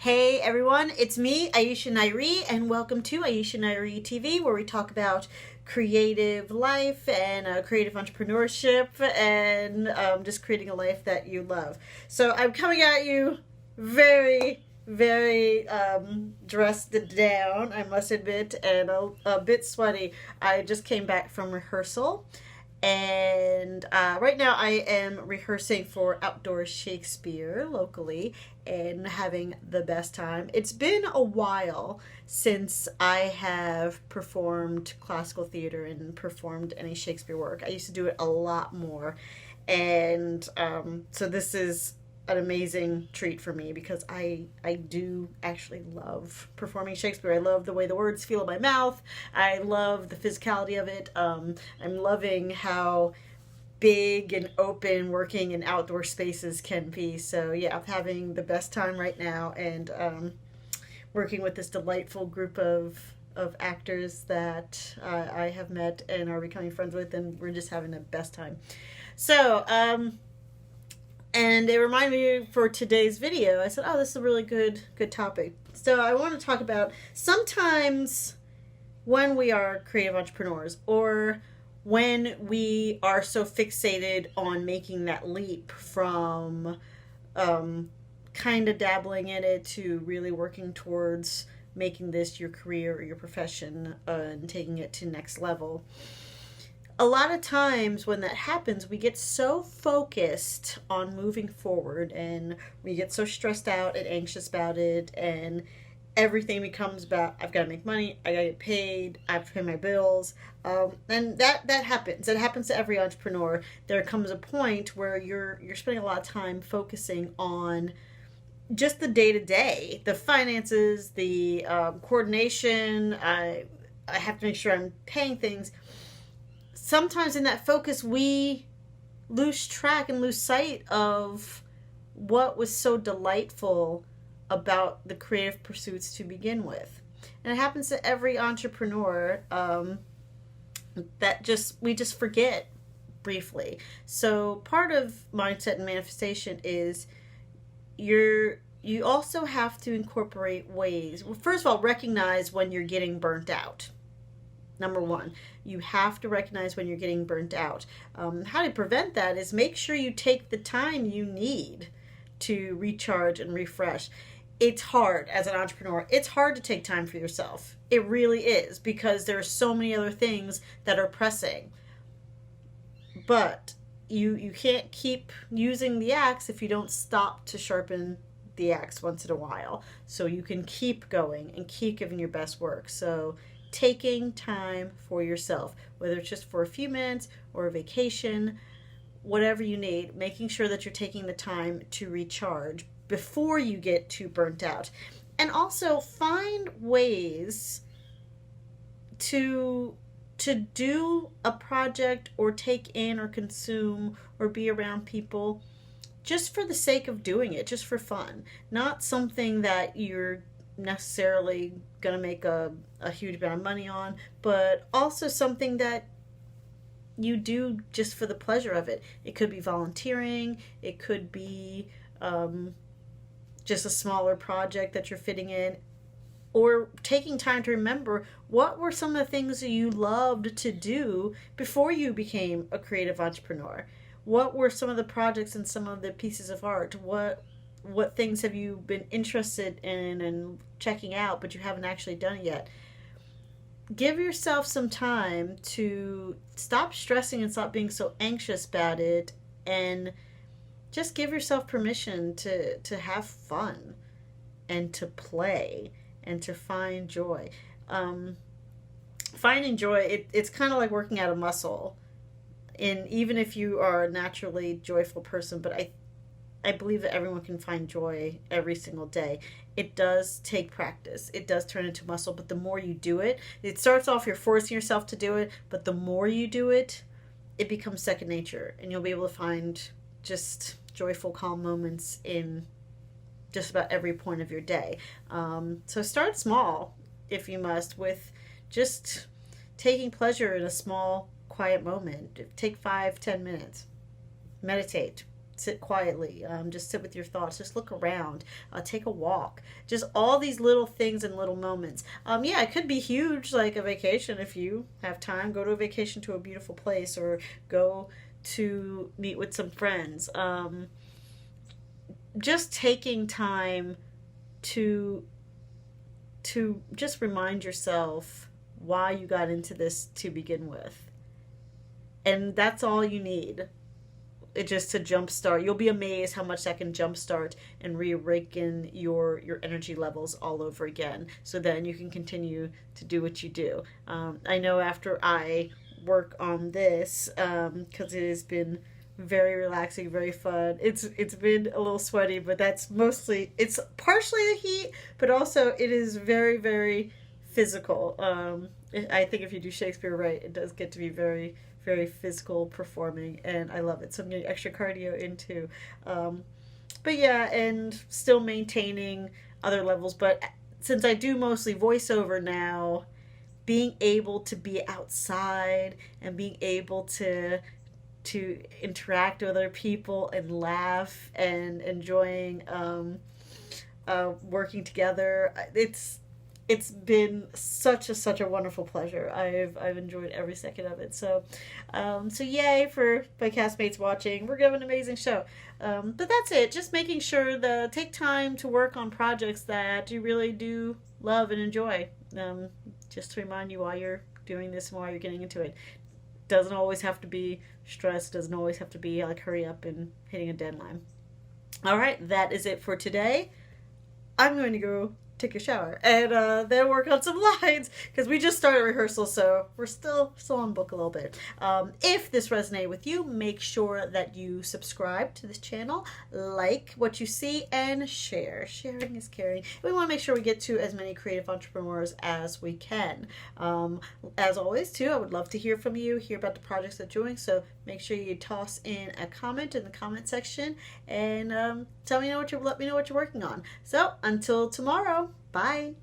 Hey everyone, it's me, Aisha Nairi, and welcome to Aisha Nairi TV, where we talk about creative life and creative entrepreneurship and just creating a life that you love. So I'm coming at you very dressed down, I must admit, and a bit sweaty. I just came back from rehearsal. And right now I am rehearsing for Outdoor Shakespeare locally and having the best time. It's been a while since I have performed classical theater and performed any Shakespeare work. I used to do it a lot more. And so this is an amazing treat for me because I do actually love performing Shakespeare. I love the way the words feel in my mouth. I love the physicality of it. I'm loving how big and open working in outdoor spaces can be. So yeah, I'm having the best time right now, and working with this delightful group of actors that I have met and are becoming friends with, and we're just having the best time. So and it reminded me for today's video, I said, oh, this is a really good topic. So I want to talk about sometimes when we are creative entrepreneurs, or when we are so fixated on making that leap from kind of dabbling in it to really working towards making this your career or your profession, and taking it to next level. A lot of times when that happens, we get so focused on moving forward, and we get so stressed out and anxious about it, and everything becomes about, I've got to make money, I got to get paid, I have to pay my bills. And that happens. It happens to every entrepreneur. There comes a point where you're spending a lot of time focusing on just the day-to-day, the finances, the coordination. I have to make sure I'm paying things. Sometimes in that focus, we lose track and lose sight of what was so delightful about the creative pursuits to begin with. And it happens to every entrepreneur, we just forget briefly. So part of mindset and manifestation is you also have to incorporate ways. Well, first of all, recognize when you're getting burnt out. Number one, you have to recognize when you're getting burnt out. How to prevent that is make sure you take the time you need to recharge and refresh. It's hard as an entrepreneur. It's hard to take time for yourself. It really is, because there are so many other things that are pressing. But you can't keep using the axe if you don't stop to sharpen the axe once in a while. So you can keep going and keep giving your best work. So taking time for yourself, whether it's just for a few minutes or a vacation, whatever you need, making sure that you're taking the time to recharge before you get too burnt out. And also find ways to do a project or take in or consume or be around people just for the sake of doing it, just for fun. Not something that you're necessarily going to make a huge amount of money on, but also something that you do just for the pleasure of it. It could be volunteering, it could be just a smaller project that you're fitting in, or taking time to remember what were some of the things that you loved to do before you became a creative entrepreneur. What were some of the projects and some of the pieces of art? What things have you been interested in and checking out, but you haven't actually done it yet? Give yourself some time to stop stressing and stop being so anxious about it, and just give yourself permission to have fun and to play and to find joy. Finding joy, it's kind of like working out a muscle. And even if you are a naturally joyful person, but I believe that everyone can find joy every single day. It does take practice. It does turn into muscle, but the more you do it, it starts off you're forcing yourself to do it, but the more you do it, it becomes second nature, and you'll be able to find just joyful, calm moments in just about every point of your day. So start small, if you must, with just taking pleasure in a small, quiet moment. Take 5-10 minutes. Meditate. sit quietly, just sit with your thoughts, just look around, take a walk, just all these little things and little moments. Yeah, it could be huge, like a vacation. If you have time, go to a vacation to a beautiful place, or go to meet with some friends. Just taking time to just remind yourself why you got into this to begin with. And that's all you need. It just to jumpstart. You'll be amazed how much that can jumpstart and reawaken your energy levels all over again. So then you can continue to do what you do. I know after I work on this, because it has been very relaxing, very fun. It's been a little sweaty, but that's mostly, it's partially the heat, but also it is very, very physical. I think if you do Shakespeare right, it does get to be very, very physical performing, and I love it. So I'm getting extra cardio into, but yeah, and still maintaining other levels. But since I do mostly voiceover now, being able to be outside and being able to interact with other people and laugh and enjoying working together, it's been such a wonderful pleasure. I've enjoyed every second of it. So yay for my castmates watching. We're gonna have an amazing show. But that's it. Just making sure that take time to work on projects that you really do love and enjoy. Just to remind you why you're doing this and why you're getting into it. Doesn't always have to be stress, doesn't always have to be like hurry up and hitting a deadline. All right, that is it for today. I'm going to go take a shower and then work on some lines because we just started rehearsal, so we're still on book a little bit. If this resonated with you, make sure that you subscribe to this channel, like what you see, and share. Sharing is caring. We want to make sure we get to as many creative entrepreneurs as we can. As always, too, I would love to hear from you, hear about the projects that you're doing, so make sure you toss in a comment in the comment section and let me know what you're working on. So until tomorrow, bye.